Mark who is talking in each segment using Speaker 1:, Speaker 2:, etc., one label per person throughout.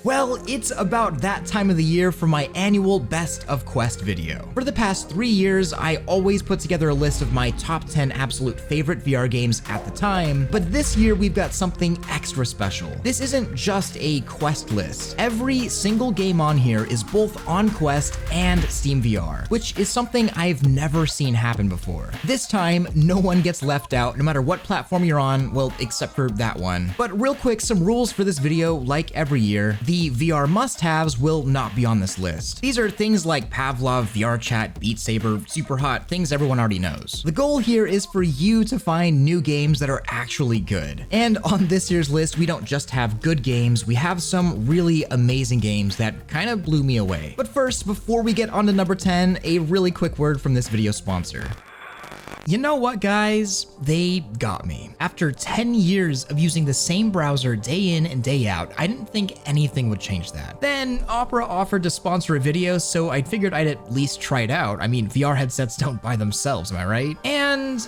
Speaker 1: Well, it's about that time of the year for my annual Best of Quest video. For the past 3 years, I always put together a list of my top 10 absolute favorite VR games at the time, but this year we've got something extra special. This isn't just a Quest list. Every single game on here is both on Quest and SteamVR, which is something I've never seen happen before. This time, no one gets left out, no matter what platform you're on, well, except for that one. But real quick, some rules for this video, like every year. The VR must-haves will not be on this list. These are things like Pavlov, VR Chat, Beat Saber, Superhot, things everyone already knows. The goal here is for you to find new games that are actually good. And on this year's list, we don't just have good games, we have some really amazing games that kind of blew me away. But first, before we get on to number 10, a really quick word from this video sponsor. You know what, guys? They got me. After 10 years of using the same browser day in and day out, I didn't think anything would change that. Then Opera offered to sponsor a video, so I figured I'd at least try it out. I mean, VR headsets don't buy themselves, am I right? And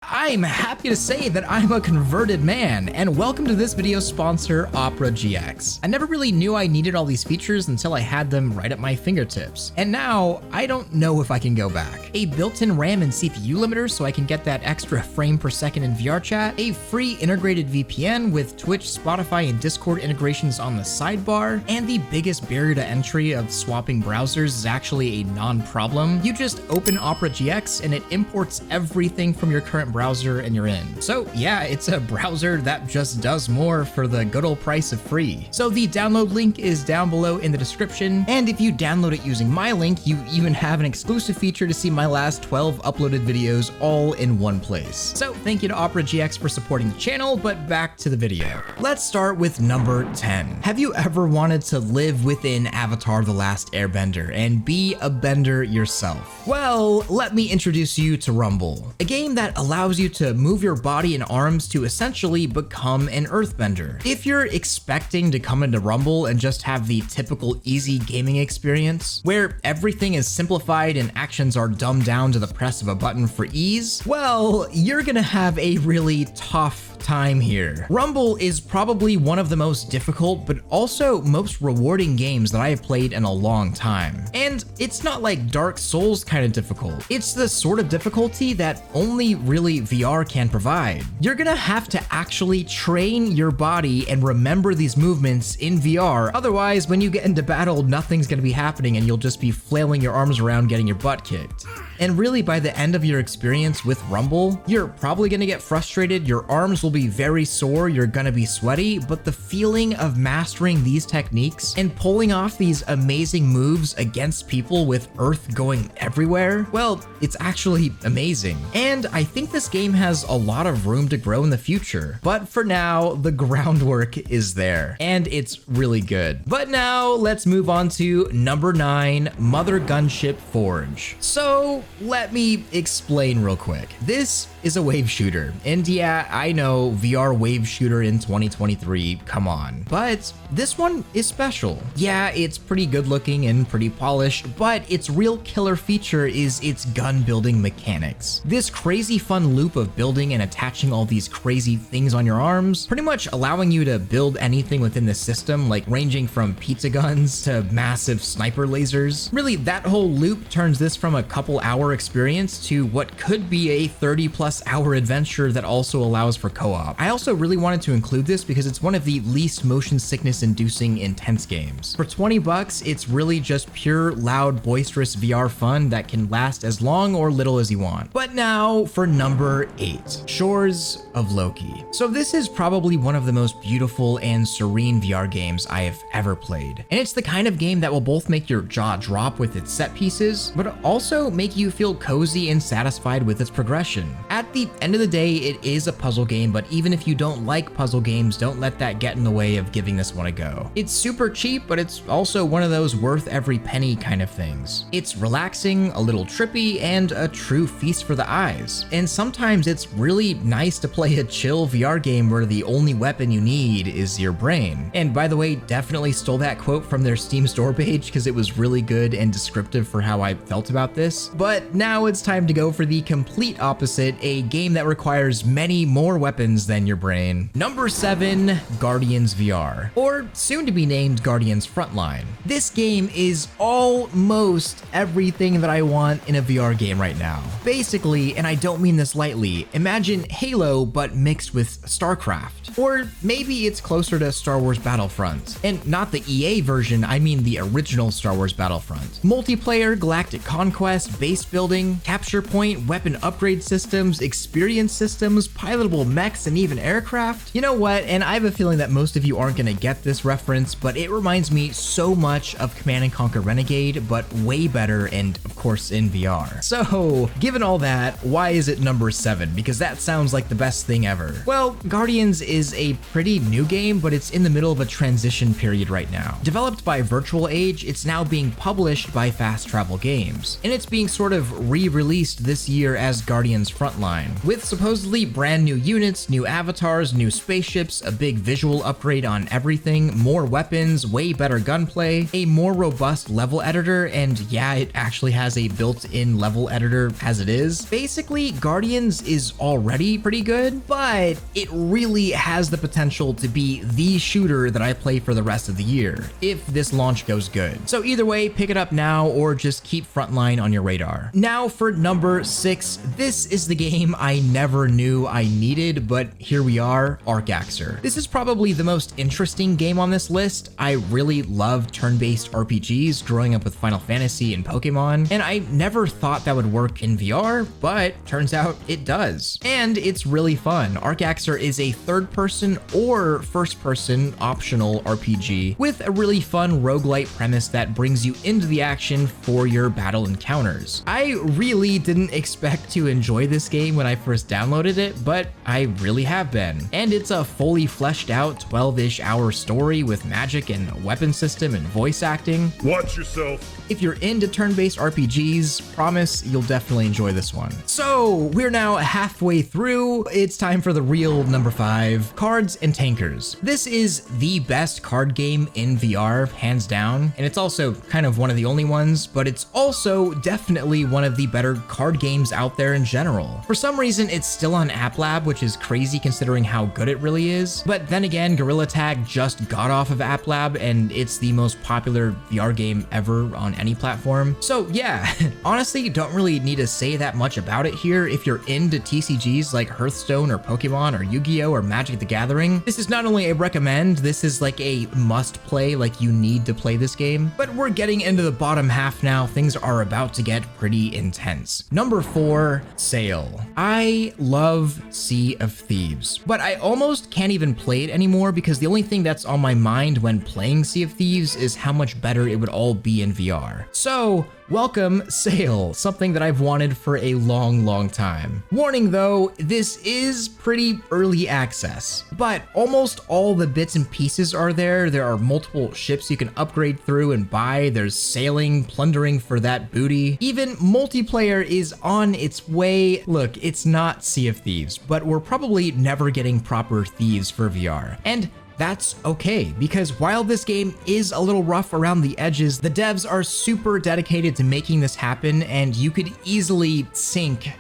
Speaker 1: I'm happy to say that I'm a converted man, and welcome to this video's sponsor, Opera GX. I never really knew I needed all these features until I had them right at my fingertips, and now I don't know if I can go back. A built-in RAM and CPU limiter so I can get that extra frame per second in VR chat, a free integrated VPN with Twitch, Spotify, and Discord integrations on the sidebar, and the biggest barrier to entry of swapping browsers is actually a non-problem. You just open Opera GX and it imports everything from your current browser and you're in. So yeah, it's a browser that just does more for the good old price of free. So the download link is down below in the description, and if you download it using my link, you even have an exclusive feature to see my last 12 uploaded videos all in one place. So thank you to Opera GX for supporting the channel, but back to the video. Let's start with number 10. Have you ever wanted to live within Avatar: The Last Airbender and be a bender yourself? Well, let me introduce you to Rumble, a game that allows you to move your body and arms to essentially become an earthbender. If you're expecting to come into Rumble and just have the typical easy gaming experience, where everything is simplified and actions are dumbed down to the press of a button for ease, well, you're gonna have a really tough time here. Rumble is probably one of the most difficult, but also most rewarding games that I have played in a long time. And it's not like Dark Souls kind of difficult. It's the sort of difficulty that only really VR can provide. You're gonna have to actually train your body and remember these movements in VR. Otherwise, when you get into battle, nothing's gonna be happening and you'll just be flailing your arms around getting your butt kicked. And really, by the end of your experience with Rumble, you're probably gonna get frustrated, your arms will be very sore, you're gonna be sweaty, but the feeling of mastering these techniques and pulling off these amazing moves against people with earth going everywhere, well, it's actually amazing. And I think this game has a lot of room to grow in the future. But for now, the groundwork is there, and it's really good. But now, let's move on to number 9, Mothership Forge. So, let me explain real quick. This is a wave shooter, and yeah, I know, VR wave shooter in 2023, come on. But this one is special. Yeah, it's pretty good looking and pretty polished, but its real killer feature is its gun building mechanics. This crazy fun loop of building and attaching all these crazy things on your arms, pretty much allowing you to build anything within the system, like ranging from pizza guns to massive sniper lasers. Really, that whole loop turns this from a couple hour experience to what could be a 30+ hour adventure that also allows for co-op. I also really wanted to include this because it's one of the least motion sickness inducing intense games. For 20 bucks, it's really just pure, loud, boisterous VR fun that can last as long or little as you want. But now for number 8, Shores of Loki. So this is probably one of the most beautiful and serene VR games I have ever played. And it's the kind of game that will both make your jaw drop with its set pieces, but also make you feel cozy and satisfied with its progression. At the end of the day, it is a puzzle game, but even if you don't like puzzle games, don't let that get in the way of giving this one a go. It's super cheap, but it's also one of those worth every penny kind of things. It's relaxing, a little trippy, and a true feast for the eyes. And sometimes sometimes it's really nice to play a chill VR game where the only weapon you need is your brain. And by the way, definitely stole that quote from their Steam store page because it was really good and descriptive for how I felt about this. But now it's time to go for the complete opposite, a game that requires many more weapons than your brain. Number 7, Guardians VR, or soon to be named Guardians Frontline. This game is almost everything that I want in a VR game right now. Basically, and I don't mean this lightly, imagine Halo but mixed with StarCraft. Or maybe it's closer to Star Wars Battlefront. And not the EA version, I mean the original Star Wars Battlefront. Multiplayer, galactic conquest, base building, capture point, weapon upgrade systems, experience systems, pilotable mechs, and even aircraft. You know what, and I have a feeling that most of you aren't gonna get this reference, but it reminds me so much of Command & Conquer Renegade, but way better and of course in VR. So, given all that, why is it number 7? Because that sounds like the best thing ever. Well, Guardians is a pretty new game, but it's in the middle of a transition period right now. Developed by Virtual Age, it's now being published by Fast Travel Games, and it's being sort of re-released this year as Guardians Frontline, with supposedly brand new units, new avatars, new spaceships, a big visual upgrade on everything, more weapons, way better gunplay, a more robust level editor, and yeah, it actually has a built-in level editor as it is. Basically, Guardians is already pretty good, but it really has the potential to be the shooter that I play for the rest of the year, if this launch goes good. So either way, pick it up now or just keep Frontline on your radar. Now for number 6, this is the game I never knew I needed, but here we are, Arcaxer. This is probably the most interesting game on this list. I really love turn-based RPGs growing up with Final Fantasy and Pokemon, and I never thought that would work in VR, but turns out it does. And it's really fun. Arcaxer is a third-person or first-person optional RPG with a really fun roguelite premise that brings you into the action for your battle encounters. I really didn't expect to enjoy this game when I first downloaded it, but I really have been. And it's a fully fleshed out 12-ish hour story with magic and a weapon system and voice acting.
Speaker 2: Watch yourself.
Speaker 1: If you're into turn-based RPGs, promise you'll definitely enjoy this one. So we're now halfway through. It's time for the real number 5, Cards and Tankers. This is the best card game in VR, hands down, and it's also kind of one of the only ones, but it's also definitely one of the better card games out there in general. For some reason, it's still on applab, which is crazy considering how good it really is. But then again, Gorilla Tag just got off of applab, and it's the most popular VR game ever on any platform. So yeah, honestly, you don't really need to say that much about it here. If you're into TCGs like Hearthstone or Pokemon or Yu-Gi-Oh or Magic the Gathering, this is not only a recommend, this is like a must play, like you need to play this game. But we're getting into the bottom half now. Things are about to get pretty intense. Number 4, Sail. I love Sea of Thieves, but I almost can't even play it anymore because the only thing that's on my mind when playing Sea of Thieves is how much better it would all be in VR. So welcome Sail, something that I've wanted for a long time. Warning though, this is pretty early access, but almost all the bits and pieces are there. There are multiple ships you can upgrade through and buy. There's sailing, plundering for that booty. Even multiplayer is on its way. Look, it's not Sea of Thieves, but we're probably never getting proper Thieves for VR. And that's okay, because while this game is a little rough around the edges, the devs are super dedicated to making this happen, and you could easily sink,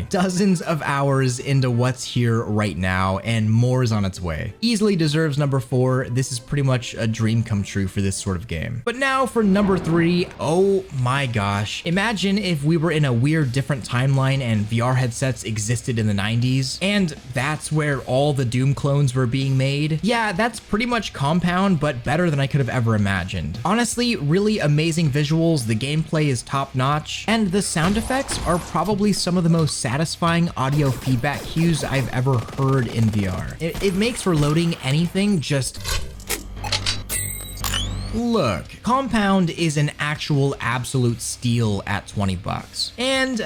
Speaker 1: dozens of hours into what's here right now, and more is on its way. Easily deserves number 4. This is pretty much a dream come true for this sort of game. But now for number 3, oh my gosh. Imagine if we were in a weird different timeline and VR headsets existed in the 90s, and that's where all the Doom clones were being made. Yeah, that's pretty much Compound, but better than I could have ever imagined. Honestly, really amazing visuals, the gameplay is top-notch, and the sound effects are probably some of the most satisfying audio feedback cues I've ever heard in VR. It makes for loading anything just Look, Compound is an actual absolute steal at 20 bucks. And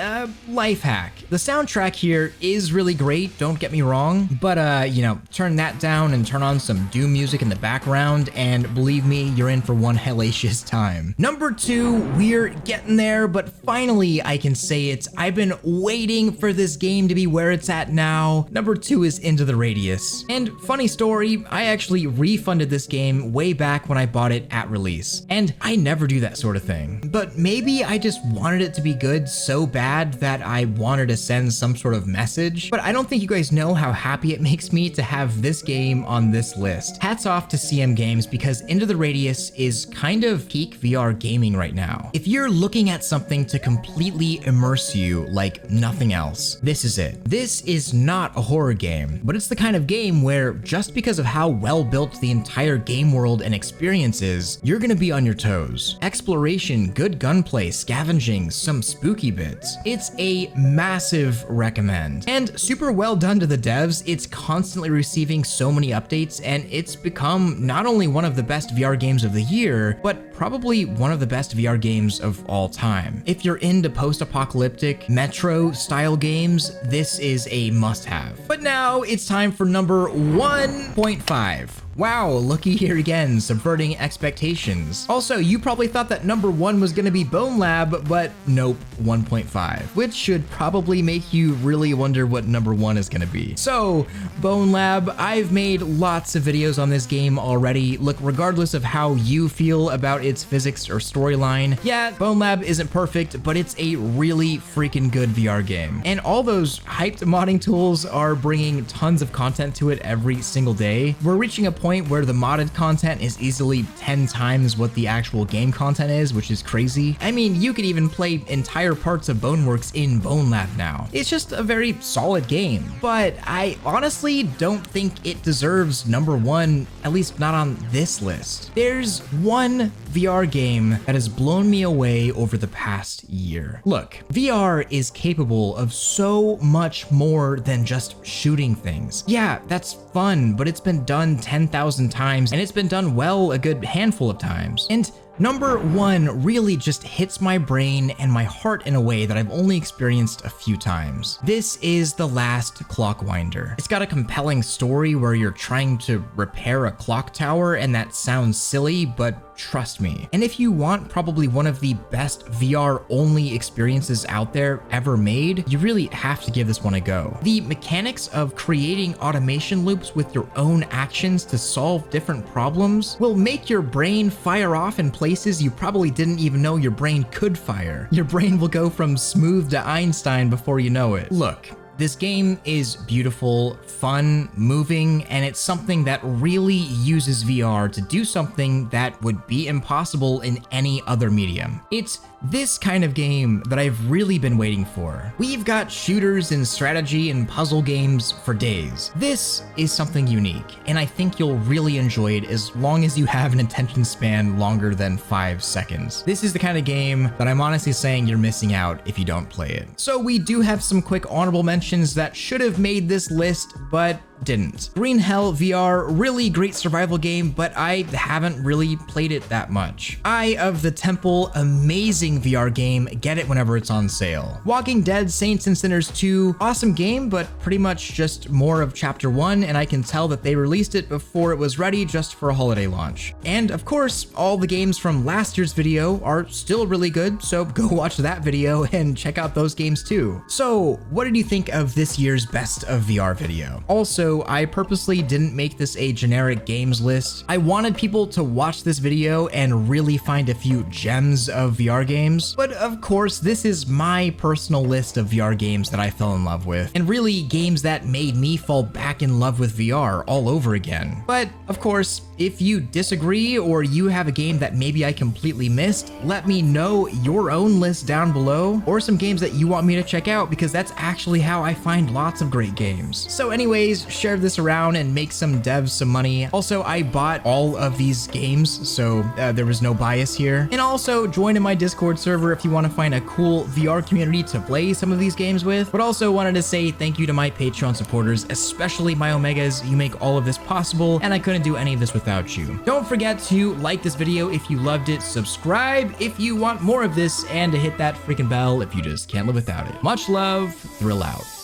Speaker 1: life hack. The soundtrack here is really great, don't get me wrong, but you know, turn that down and turn on some Doom music in the background and believe me, you're in for one hellacious time. Number 2, we're getting there, but finally I can say it. I've been waiting for this game to be where it's at now. Number 2 is Into the Radius. And funny story, I actually refunded this game way back when I bought it at release. And I never do that sort of thing. But maybe I just wanted it to be good so bad that I wanted to send some sort of message. But I don't think you guys know how happy it makes me to have this game on this list. Hats off to CM Games because Into the Radius is kind of peak VR gaming right now. If you're looking at something to completely immerse you like nothing else, this is it. This is not a horror game, but it's the kind of game where just because of how well built the entire game world and experience is, you're gonna be on your toes. Exploration, good gunplay, scavenging, some spooky bits. It's a massive recommend. And super well done to the devs. It's constantly receiving so many updates and it's become not only one of the best VR games of the year, but probably one of the best VR games of all time. If you're into post-apocalyptic Metro style games, this is a must-have. But now it's time for number 1.5. Wow, Loki here again, subverting expectations. Also, you probably thought that number 1 was gonna be Bone Lab, but nope, 1.5, which should probably make you really wonder what number 1 is gonna be. So, Bone Lab, I've made lots of videos on this game already. Look, regardless of how you feel about its physics or storyline, yeah, Bone Lab isn't perfect, but it's a really freaking good VR game. And all those hyped modding tools are bringing tons of content to it every single day. We're reaching a point where the modded content is easily 10 times what the actual game content is, which is crazy. I mean, you could even play entire parts of Boneworks in Bone Lab now. It's just a very solid game, but I honestly don't think it deserves number 1, at least not on this list. There's one VR game that has blown me away over the past year. Look, VR is capable of so much more than just shooting things. Yeah, that's fun, but it's been done 10,000 times and it's been done well a good handful of times. And number 1 really just hits my brain and my heart in a way that I've only experienced a few times. This is The Last Clockwinder. It's got a compelling story where you're trying to repair a clock tower and that sounds silly, but trust me. And if you want probably one of the best VR only experiences out there ever made, you really have to give this one a go. The mechanics of creating automation loops with your own actions to solve different problems will make your brain fire off in places you probably didn't even know your brain could fire. Your brain will go from smooth to Einstein before you know it. Look, this game is beautiful, fun, moving, and it's something that really uses VR to do something that would be impossible in any other medium. It's this kind of game that I've really been waiting for. We've got shooters and strategy and puzzle games for days. This is something unique, and I think you'll really enjoy it as long as you have an attention span longer than 5 seconds. This is the kind of game that I'm honestly saying you're missing out if you don't play it. So we do have some quick honorable mentions that should have made this list, but didn't. Green Hell VR, really great survival game, but I haven't really played it that much. Eye of the Temple, amazing VR game, get it whenever it's on sale. Walking Dead Saints and Sinners 2, awesome game, but pretty much just more of chapter 1, and I can tell that they released it before it was ready just for a holiday launch. And of course, all the games from last year's video are still really good, so go watch that video and check out those games too. So what did you think of this year's best of VR video? Also, I purposely didn't make this a generic games list. I wanted people to watch this video and really find a few gems of VR games. But of course, this is my personal list of VR games that I fell in love with, and really games that made me fall back in love with VR all over again. But of course, if you disagree or you have a game that maybe I completely missed, let me know your own list down below, or some games that you want me to check out, because that's actually how I find lots of great games. So anyways, share this around and make some devs some money. Also, I bought all of these games, so there was no bias here. And also join in my Discord server if you want to find a cool VR community to play some of these games with. But also wanted to say thank you to my Patreon supporters, especially my Omegas. You make all of this possible, and I couldn't do any of this without you. Don't forget to like this video if you loved it, subscribe if you want more of this, and to hit that freaking bell if you just can't live without it. Much love, Thrill out.